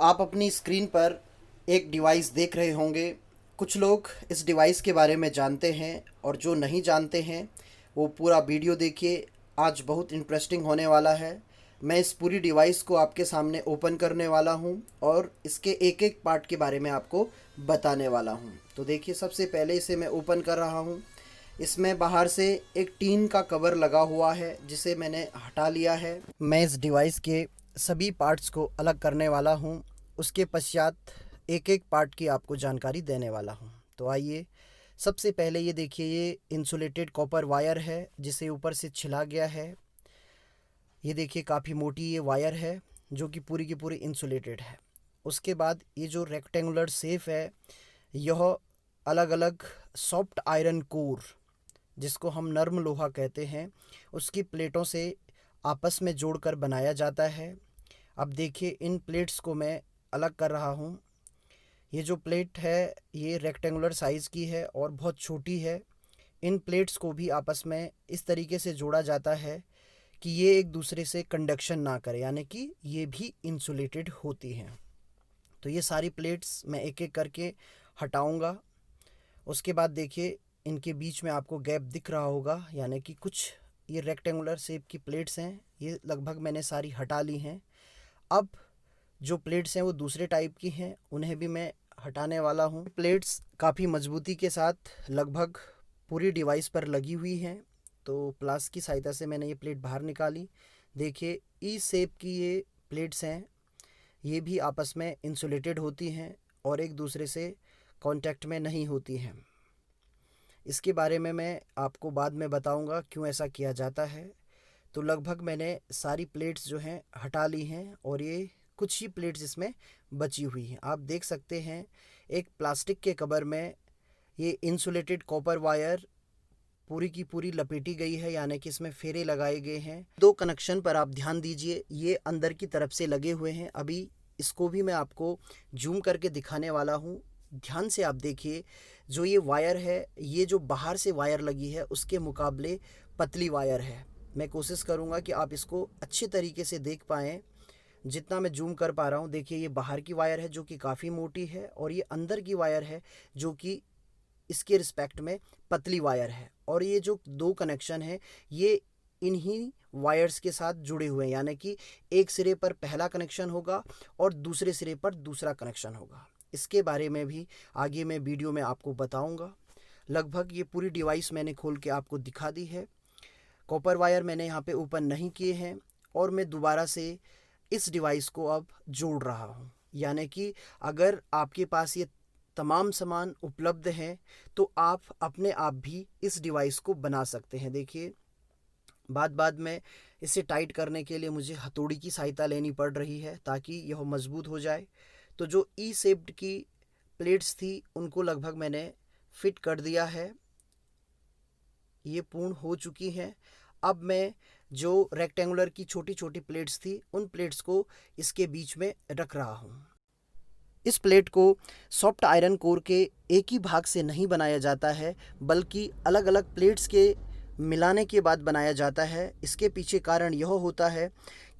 आप अपनी स्क्रीन पर एक डिवाइस देख रहे होंगे। कुछ लोग इस डिवाइस के बारे में जानते हैं और जो नहीं जानते हैं वो पूरा वीडियो देखिए। आज बहुत इंटरेस्टिंग होने वाला है। मैं इस पूरी डिवाइस को आपके सामने ओपन करने वाला हूं और इसके एक एक पार्ट के बारे में आपको बताने वाला हूं। तो देखिए, सबसे पहले इसे मैं ओपन कर रहा हूं। इसमें बाहर से एक टीन का कवर लगा हुआ है जिसे मैंने हटा लिया है। मैं इस डिवाइस के सभी पार्ट्स को अलग करने वाला हूं। उसके पश्चात एक एक पार्ट की आपको जानकारी देने वाला हूं। तो आइए, सबसे पहले ये देखिए, ये इंसुलेटेड कॉपर वायर है जिसे ऊपर से छिला गया है। ये देखिए, काफ़ी मोटी ये वायर है जो कि पूरी की पूरी इंसुलेटेड है। उसके बाद ये जो रेक्टेंगुलर शेप है, यह अलग अलग सॉफ्ट आयरन कोर, जिसको हम नर्म लोहा कहते हैं, उसकी प्लेटों से आपस में जोड़कर बनाया जाता है। अब देखिए, इन प्लेट्स को मैं अलग कर रहा हूँ। ये जो प्लेट है ये रेक्टेंगुलर साइज़ की है और बहुत छोटी है। इन प्लेट्स को भी आपस में इस तरीके से जोड़ा जाता है कि ये एक दूसरे से कंडक्शन ना करे, यानी कि ये भी इंसुलेटेड होती हैं। तो ये सारी प्लेट्स मैं एक एक करके हटाऊंगा। उसके बाद देखिए, इनके बीच में आपको गैप दिख रहा होगा, यानी कि कुछ ये रेक्टेंगुलर शेप की प्लेट्स हैं, ये लगभग मैंने सारी हटा ली हैं। अब जो प्लेट्स हैं वो दूसरे टाइप की हैं, उन्हें भी मैं हटाने वाला हूँ। प्लेट्स काफ़ी मजबूती के साथ लगभग पूरी डिवाइस पर लगी हुई हैं। तो प्लास की सहायता से मैंने ये प्लेट बाहर निकाली। देखिए, ई शेप की ये प्लेट्स हैं, ये भी आपस में इंसुलेटेड होती हैं और एक दूसरे से कांटेक्ट में नहीं होती हैं। इसके बारे में मैं आपको बाद में बताऊंगा क्यों ऐसा किया जाता है। तो लगभग मैंने सारी प्लेट्स जो हैं हटा ली हैं और ये कुछ ही प्लेट्स इसमें बची हुई हैं। आप देख सकते हैं, एक प्लास्टिक के कवर में ये इंसुलेटेड कॉपर वायर पूरी की पूरी लपेटी गई है, यानी कि इसमें फेरे लगाए गए हैं। दो कनेक्शन पर आप ध्यान दीजिए, ये अंदर की तरफ से लगे हुए हैं। अभी इसको भी मैं आपको जूम करके दिखाने वाला हूँ। ध्यान से आप देखिए, जो ये वायर है, ये जो बाहर से वायर लगी है उसके मुकाबले पतली वायर है। मैं कोशिश करूँगा कि आप इसको अच्छे तरीके से देख पाएँ। जितना मैं जूम कर पा रहा हूँ, देखिए, ये बाहर की वायर है जो कि काफ़ी मोटी है और ये अंदर की वायर है जो कि इसके रिस्पेक्ट में पतली वायर है। और ये जो दो कनेक्शन है ये इन्हीं वायर्स के साथ जुड़े हुए हैं, यानी कि एक सिरे पर पहला कनेक्शन होगा और दूसरे सिरे पर दूसरा कनेक्शन होगा। इसके बारे में भी आगे मैं वीडियो में आपको बताऊंगा। लगभग ये पूरी डिवाइस मैंने खोल के आपको दिखा दी है। कॉपर वायर मैंने यहाँ पे ओपन नहीं किए हैं और मैं दोबारा से इस डिवाइस को अब जोड़ रहा हूँ। यानी कि अगर आपके पास ये तमाम सामान उपलब्ध हैं तो आप अपने आप भी इस डिवाइस को बना सकते हैं। देखिए, बाद में इसे टाइट करने के लिए मुझे हथौड़ी की सहायता लेनी पड़ रही है ताकि यह मजबूत हो जाए। तो जो ई शेप्ड की प्लेट्स थी उनको लगभग मैंने फिट कर दिया है, ये पूर्ण हो चुकी हैं। अब मैं जो रेक्टेंगुलर की छोटी छोटी प्लेट्स थी उन प्लेट्स को इसके बीच में रख रहा हूँ। इस प्लेट को सॉफ्ट आयरन कोर के एक ही भाग से नहीं बनाया जाता है, बल्कि अलग अलग प्लेट्स के मिलाने के बाद बनाया जाता है। इसके पीछे कारण यह होता है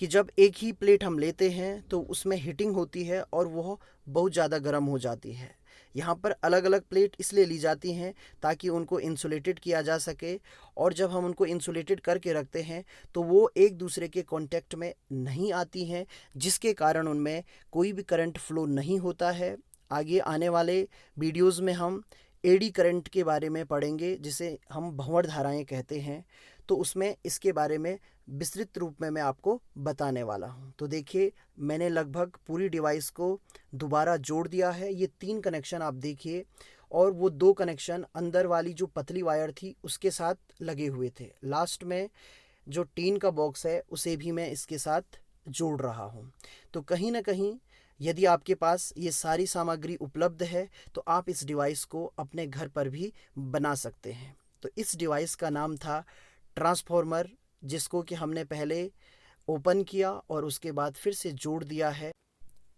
कि जब एक ही प्लेट हम लेते हैं तो उसमें हीटिंग होती है और वह बहुत ज़्यादा गर्म हो जाती है। यहाँ पर अलग अलग प्लेट इसलिए ली जाती हैं ताकि उनको इंसुलेटेड किया जा सके, और जब हम उनको इंसुलेटेड करके रखते हैं तो वो एक दूसरे के कांटेक्ट में नहीं आती हैं, जिसके कारण उनमें कोई भी करंट फ्लो नहीं होता है। आगे आने वाले वीडियोस में हम एडी करंट के बारे में पढ़ेंगे, जिसे हम भंवर धाराएं कहते हैं। तो उसमें इसके बारे में विस्तृत रूप में मैं आपको बताने वाला हूं। तो देखिए, मैंने लगभग पूरी डिवाइस को दोबारा जोड़ दिया है। ये 3 कनेक्शन आप देखिए, और वो 2 कनेक्शन अंदर वाली जो पतली वायर थी उसके साथ लगे हुए थे। लास्ट में जो टीन का बॉक्स है उसे भी मैं इसके साथ जोड़ रहा हूँ। तो कहीं ना कहीं यदि आपके पास ये सारी सामग्री उपलब्ध है तो आप इस डिवाइस को अपने घर पर भी बना सकते हैं। तो इस डिवाइस का नाम था ट्रांसफॉर्मर, जिसको कि हमने पहले ओपन किया और उसके बाद फिर से जोड़ दिया है।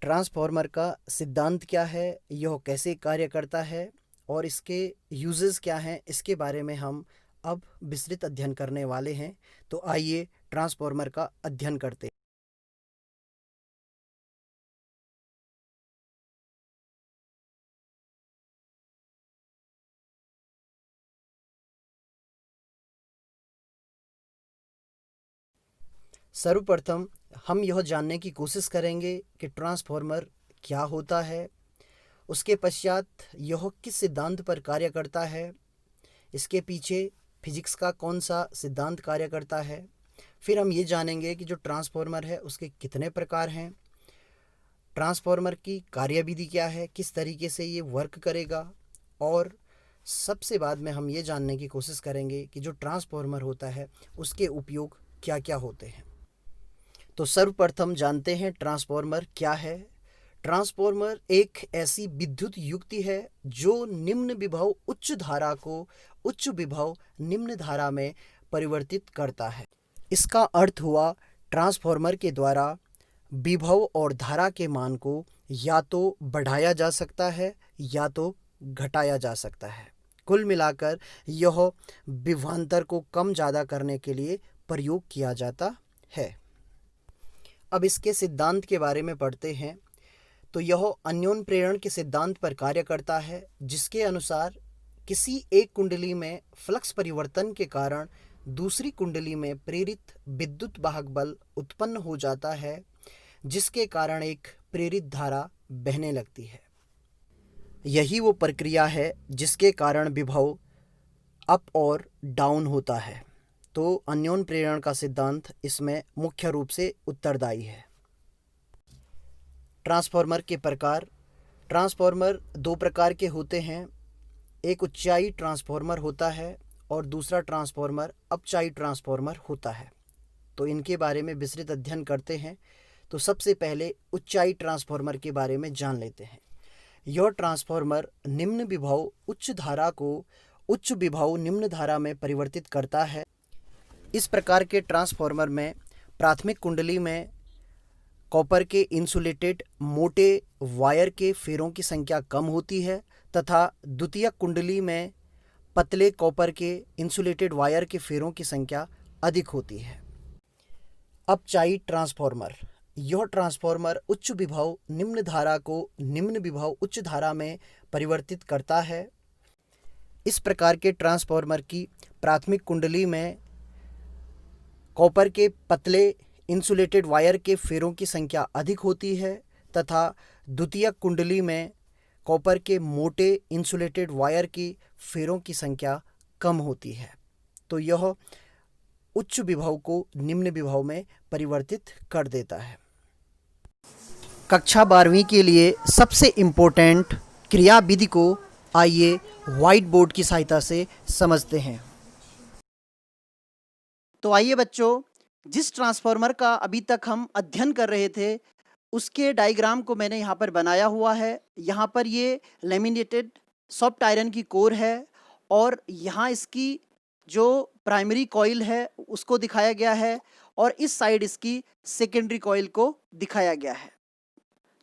ट्रांसफॉर्मर का सिद्धांत क्या है, यह कैसे कार्य करता है और इसके यूजेस क्या हैं, इसके बारे में हम अब विस्तृत अध्ययन करने वाले हैं। तो आइए ट्रांसफॉर्मर का अध्ययन करते हैं। सर्वप्रथम हम यह जानने की कोशिश करेंगे कि ट्रांसफॉर्मर क्या होता है, उसके पश्चात यह किस सिद्धांत पर कार्य करता है, इसके पीछे फिजिक्स का कौन सा सिद्धांत कार्य करता है। फिर हम ये जानेंगे कि जो ट्रांसफॉर्मर है उसके कितने प्रकार हैं, ट्रांसफॉर्मर की कार्यविधि क्या है, किस तरीके से ये वर्क करेगा, और सबसे बाद में हम ये जानने की कोशिश करेंगे कि जो ट्रांसफॉर्मर होता है उसके उपयोग क्या क्या होते हैं। तो सर्वप्रथम जानते हैं ट्रांसफॉर्मर क्या है। ट्रांसफॉर्मर एक ऐसी विद्युत युक्ति है जो निम्न विभव उच्च धारा को उच्च विभव निम्न धारा में परिवर्तित करता है। इसका अर्थ हुआ ट्रांसफॉर्मर के द्वारा विभव और धारा के मान को या तो बढ़ाया जा सकता है या तो घटाया जा सकता है। कुल मिलाकर यह विभवांतर को कम ज़्यादा करने के लिए प्रयोग किया जाता है। अब इसके सिद्धांत के बारे में पढ़ते हैं। तो यह अन्योन प्रेरण के सिद्धांत पर कार्य करता है, जिसके अनुसार किसी एक कुंडली में फ्लक्स परिवर्तन के कारण दूसरी कुंडली में प्रेरित विद्युत वाहक बल उत्पन्न हो जाता है, जिसके कारण एक प्रेरित धारा बहने लगती है। यही वो प्रक्रिया है जिसके कारण विभव अप और डाउन होता है। तो अन्योन प्रेरण का सिद्धांत इसमें मुख्य रूप से उत्तरदायी है। ट्रांसफॉर्मर के प्रकार। ट्रांसफॉर्मर दो प्रकार के होते हैं। एक उच्चाई ट्रांसफॉर्मर होता है और दूसरा ट्रांसफॉर्मर अपचाई ट्रांसफॉर्मर होता है। तो इनके बारे में विस्तृत अध्ययन करते हैं। तो सबसे पहले उच्चाई ट्रांसफॉर्मर के बारे में जान लेते हैं। यह ट्रांसफॉर्मर निम्न विभव उच्च धारा को उच्च विभव निम्न धारा में परिवर्तित करता है। इस प्रकार के ट्रांसफॉर्मर में प्राथमिक कुंडली में कॉपर के इंसुलेटेड मोटे वायर के फेरों की संख्या कम होती है तथा द्वितीयक कुंडली में पतले कॉपर के इंसुलेटेड वायर के फेरों की संख्या अधिक होती है। अपचाई ट्रांसफॉर्मर। यह ट्रांसफॉर्मर उच्च विभव निम्न धारा को निम्न विभव उच्च धारा में परिवर्तित करता है। इस प्रकार के ट्रांसफॉर्मर की प्राथमिक कुंडली में कॉपर के पतले इंसुलेटेड वायर के फेरों की संख्या अधिक होती है तथा द्वितीयक कुंडली में कॉपर के मोटे इंसुलेटेड वायर की फेरों की संख्या कम होती है। तो यह उच्च विभव को निम्न विभव में परिवर्तित कर देता है। कक्षा 12वीं के लिए सबसे इम्पोर्टेंट क्रियाविधि को आइए व्हाइट बोर्ड की सहायता से समझते हैं। तो आइए बच्चों, जिस ट्रांसफॉर्मर का अभी तक हम अध्ययन कर रहे थे उसके डायग्राम को मैंने यहाँ पर बनाया हुआ है। यहाँ पर ये लेमिनेटेड सॉफ्ट आयरन की कोर है और यहाँ इसकी जो प्राइमरी कॉइल है उसको दिखाया गया है और इस साइड इसकी सेकेंडरी कॉइल को दिखाया गया है।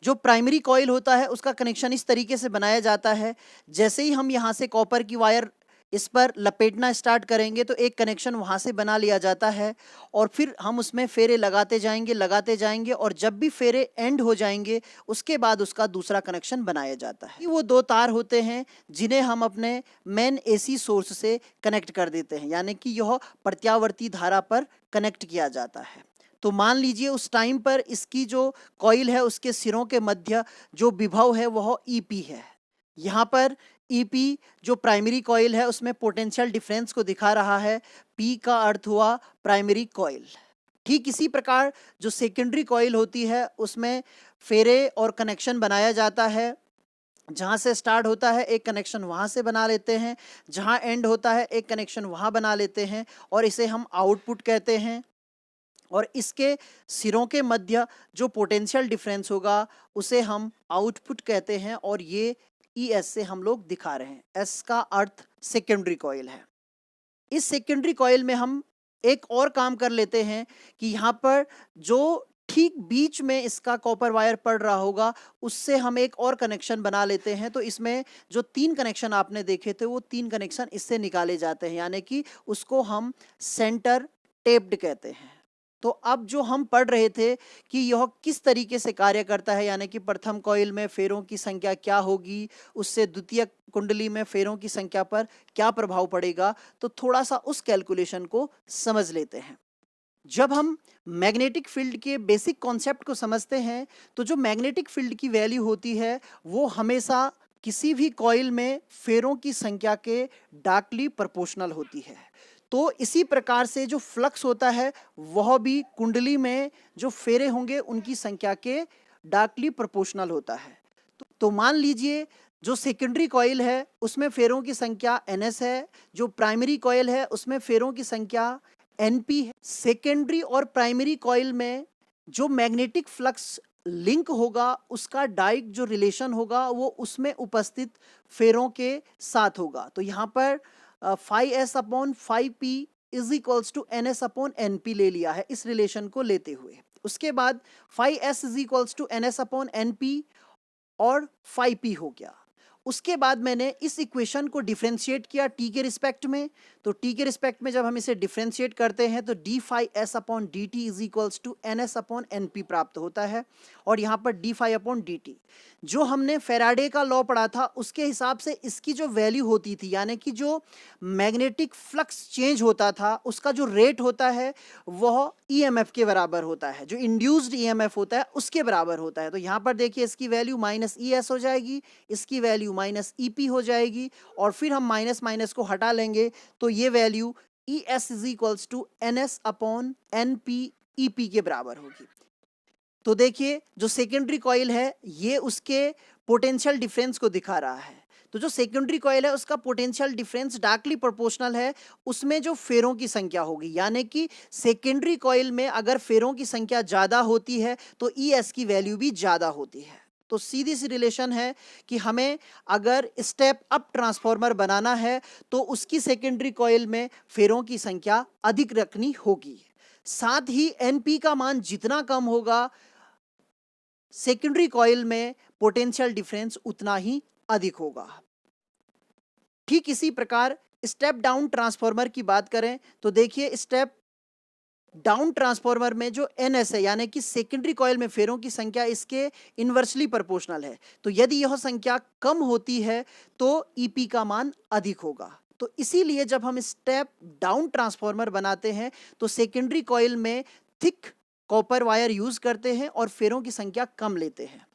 जो प्राइमरी कॉइल होता है उसका कनेक्शन इस तरीके से बनाया जाता है। जैसे ही हम यहाँ से कॉपर की वायर इस पर लपेटना स्टार्ट करेंगे तो एक कनेक्शन वहाँ से बना लिया जाता है और फिर हम उसमें फेरे लगाते जाएंगे और जब भी फेरे एंड हो जाएंगे उसके बाद उसका दूसरा कनेक्शन बनाया जाता है। वो दो तार होते हैं जिन्हें हम अपने मेन एसी सोर्स से कनेक्ट कर देते हैं, यानी कि यह प्रत्यावर्ती धारा पर कनेक्ट किया जाता है। तो मान लीजिए उस टाइम पर इसकी जो कॉइल है उसके सिरों के मध्य जो विभव है वह ईपी है। यहाँ पर ईपी जो प्राइमरी कॉइल है उसमें पोटेंशियल डिफरेंस को दिखा रहा है। पी का अर्थ हुआ प्राइमरी कॉइल। ठीक इसी प्रकार जो सेकेंडरी कॉइल होती है उसमें फेरे और कनेक्शन बनाया जाता है। जहाँ से स्टार्ट होता है एक कनेक्शन वहाँ से बना लेते हैं, जहाँ एंड होता है एक कनेक्शन वहाँ बना लेते हैं और इसे हम आउटपुट कहते हैं। और इसके सिरों के मध्य जो पोटेंशियल डिफरेंस होगा उसे हम आउटपुट कहते हैं और ये ES से हम लोग दिखा रहे हैं। S का अर्थ सेकेंडरी कॉइल है। इस सेकेंडरी कॉइल में हम एक और काम कर लेते हैं कि यहाँ पर जो ठीक बीच में इसका कॉपर वायर पड़ रहा होगा उससे हम एक और कनेक्शन बना लेते हैं। तो इसमें जो 3 कनेक्शन आपने देखे थे वो 3 कनेक्शन इससे निकाले जाते हैं, यानी कि उसको हम सेंटर टेप्ड कहते हैं। तो अब जो हम पढ़ रहे थे कि यह किस तरीके से कार्य करता है, यानी कि प्रथम कॉइल में फेरों की संख्या क्या होगी, उससे द्वितीय कुंडली में फेरों की संख्या पर क्या प्रभाव पड़ेगा, तो थोड़ा सा उस कैलकुलेशन को समझ लेते हैं। जब हम मैग्नेटिक फील्ड के बेसिक कॉन्सेप्ट को समझते हैं तो जो मैग्नेटिक फील्ड की वैल्यू होती है वो हमेशा किसी भी कॉइल में फेरों की संख्या के डार्कली प्रोपोर्शनल होती है। तो इसी प्रकार से जो फ्लक्स होता है वह भी कुंडली में जो फेरे होंगे उनकी संख्या के डार्कली प्रोपोर्शनल होता है। तो मान लीजिए जो सेकेंडरी कॉइल है उसमें फेरों की संख्या ns है, जो प्राइमरी कॉइल है उसमें फेरों की संख्या np है। सेकेंडरी और प्राइमरी कॉइल में जो मैग्नेटिक फ्लक्स लिंक होगा उसका डायरेक्ट जो रिलेशन होगा वो उसमें उपस्थित फेरों के साथ होगा। तो यहाँ पर five S upon five P is equals to N S upon N P ले लिया है इस रिलेशन को लेते हुए। उसके बाद five S is equals to N S upon N P और 5p हो गया। उसके बाद मैंने इस इक्वेशन को डिफरेंशिएट किया टी के रिस्पेक्ट में। तो टी के रिस्पेक्ट में जब हम इसे डिफरेंशिएट करते हैं तो D phi S upon D T is equals to N S upon N P प्राप्त होता है। और यहाँ पर D phi upon D T जो हमने फेराडे का लॉ पढ़ा था उसके हिसाब से इसकी जो वैल्यू होती थी यानी कि जो मैग्नेटिक फ्लक्स चेंज होता था उसका जो रेट होता है वह ईएमएफ के बराबर होता है, जो इंड्यूस्ड ईएमएफ होता है उसके बराबर होता है। तो यहाँ पर देखिए इसकी वैल्यू माइनस ई एस हो जाएगी, इसकी वैल्यू माइनस ई पी हो जाएगी और फिर हम माइनस माइनस को हटा लेंगे तो ये value E S is equals to N S upon N P E P के बराबर होगी। तो देखिए जो सेकेंडरी कॉइल है ये उसके पोटेंशियल डिफरेंस को दिखा रहा है। तो जो सेकेंडरी कॉइल है उसका पोटेंशियल डिफरेंस डायरेक्टली प्रोपोर्शनल है उसमें जो फेरों की संख्या होगी, यानी कि सेकेंडरी कॉइल में अगर फेरों की संख्या ज़्यादा होती है तो ई एस की वैल्यू भी ज़्यादा होती है। तो सीधी सी रिलेशन है कि हमें अगर स्टेप अप ट्रांसफॉर्मर बनाना है तो उसकी सेकेंडरी कॉइल में फेरों की संख्या अधिक रखनी होगी। साथ ही एनपी का मान जितना कम होगा सेकेंडरी कॉइल में पोटेंशियल डिफरेंस उतना ही अधिक होगा। ठीक इसी प्रकार स्टेप डाउन ट्रांसफॉर्मर की बात करें तो देखिए स्टेप डाउन ट्रांसफॉर्मर में जो एनएस है यानी कि सेकेंडरी कॉइल में फेरों की संख्या इसके इन्वर्सली प्रोपोर्शनल है। तो यदि यह संख्या कम होती है तो ईपी का मान अधिक होगा। तो इसीलिए जब हम स्टेप डाउन ट्रांसफॉर्मर बनाते हैं तो सेकेंडरी कॉइल में थिक कॉपर वायर यूज करते हैं और फेरों की संख्या कम लेते हैं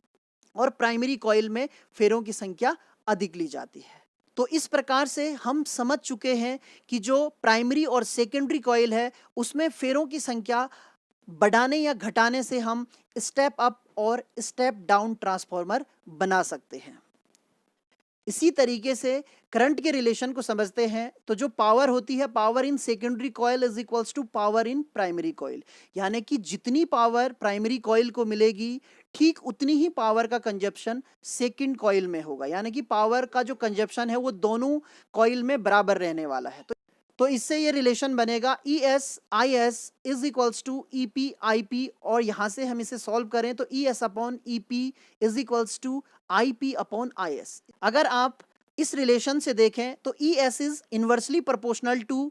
और प्राइमरी कॉइल में फेरों की संख्या अधिक ली जाती है। तो इस प्रकार से हम समझ चुके हैं कि जो प्राइमरी और सेकेंडरी कॉइल है उसमें फेरों की संख्या बढ़ाने या घटाने से हम स्टेप अप और स्टेप डाउन ट्रांसफॉर्मर बना सकते हैं। इसी तरीके से करंट के रिलेशन को समझते हैं तो जो पावर होती है power in secondary coil is equals to power in primary coil, यानी कि जितनी पावर प्राइमरी कॉइल को मिलेगी ठीक उतनी ही पावर का कंजप्शन सेकेंड कॉइल में होगा, यानी कि पावर का जो कंजप्शन है वो दोनों कॉइल में बराबर रहने वाला है। तो इससे ये रिलेशन बनेगा E S I S is equals to E P I P और यहाँ से हम इसे सॉल्व करें तो E S upon E P is equals to I P upon I S. अगर आप इस रिलेशन से देखें तो E S is inversely proportional to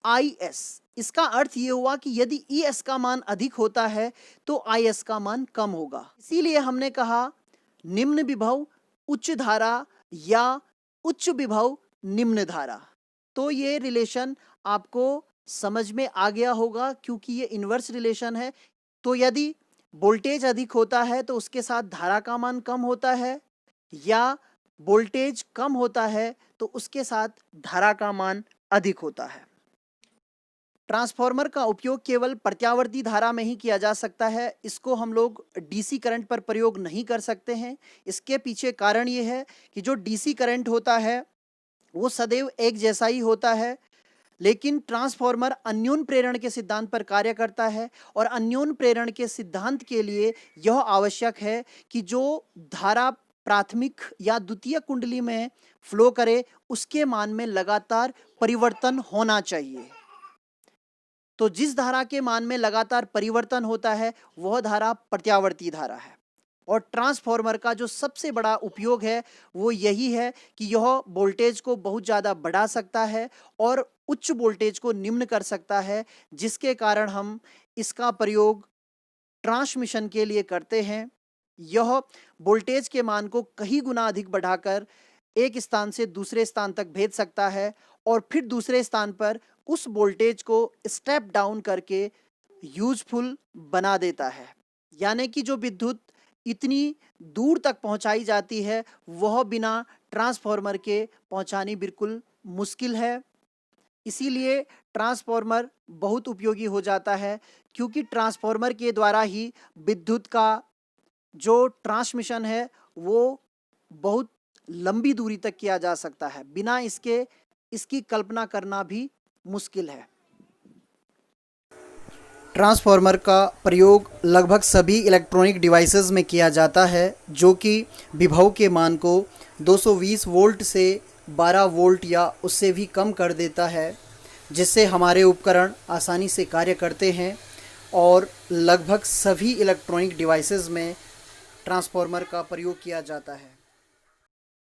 I S. इसका अर्थ ये हुआ कि यदि ई एस का मान अधिक होता है तो आई एस का मान कम होगा। इसीलिए हमने कहा निम्न विभव उच्च धारा या उच्च विभव निम्न धारा। तो ये रिलेशन आपको समझ में आ गया होगा क्योंकि ये इन्वर्स रिलेशन है। तो यदि वोल्टेज अधिक होता है तो उसके साथ धारा का मान कम होता है या वोल्टेज कम होता है तो उसके साथ धारा का मान अधिक होता है। ट्रांसफॉर्मर का उपयोग केवल प्रत्यावर्ती धारा में ही किया जा सकता है, इसको हम लोग डीसी करंट पर प्रयोग नहीं कर सकते हैं। इसके पीछे कारण ये है कि जो डीसी करंट होता है वो सदैव एक जैसा ही होता है, लेकिन ट्रांसफॉर्मर अन्योन प्रेरण के सिद्धांत पर कार्य करता है और अन्योन प्रेरण के सिद्धांत के लिए यह आवश्यक है कि जो धारा प्राथमिक या द्वितीय कुंडली में फ्लो करे उसके मान में लगातार परिवर्तन होना चाहिए। तो जिस धारा के मान में लगातार परिवर्तन होता है वह धारा प्रत्यावर्ती धारा है। और ट्रांसफॉर्मर का जो सबसे बड़ा उपयोग है वो यही है कि यह वोल्टेज को बहुत ज़्यादा बढ़ा सकता है और उच्च वोल्टेज को निम्न कर सकता है, जिसके कारण हम इसका प्रयोग ट्रांसमिशन के लिए करते हैं। यह वोल्टेज के मान को कई गुना अधिक बढ़ाकर एक स्थान से दूसरे स्थान तक भेज सकता है और फिर दूसरे स्थान पर उस वोल्टेज को स्टेप डाउन करके यूजफुल बना देता है। यानी कि जो विद्युत इतनी दूर तक पहुंचाई जाती है वह बिना ट्रांसफार्मर के पहुंचानी बिल्कुल मुश्किल है। इसीलिए ट्रांसफार्मर बहुत उपयोगी हो जाता है, क्योंकि ट्रांसफार्मर के द्वारा ही विद्युत का जो ट्रांसमिशन है वो बहुत लंबी दूरी तक किया जा सकता है। बिना इसके इसकी कल्पना करना भी मुश्किल है। ट्रांसफार्मर का प्रयोग लगभग सभी इलेक्ट्रॉनिक डिवाइसेस में किया जाता है, जो कि विभव के मान को 220 वोल्ट से 12 वोल्ट या उससे भी कम कर देता है, जिससे हमारे उपकरण आसानी से कार्य करते हैं। और लगभग सभी इलेक्ट्रॉनिक डिवाइसेस में ट्रांसफार्मर का प्रयोग किया जाता है।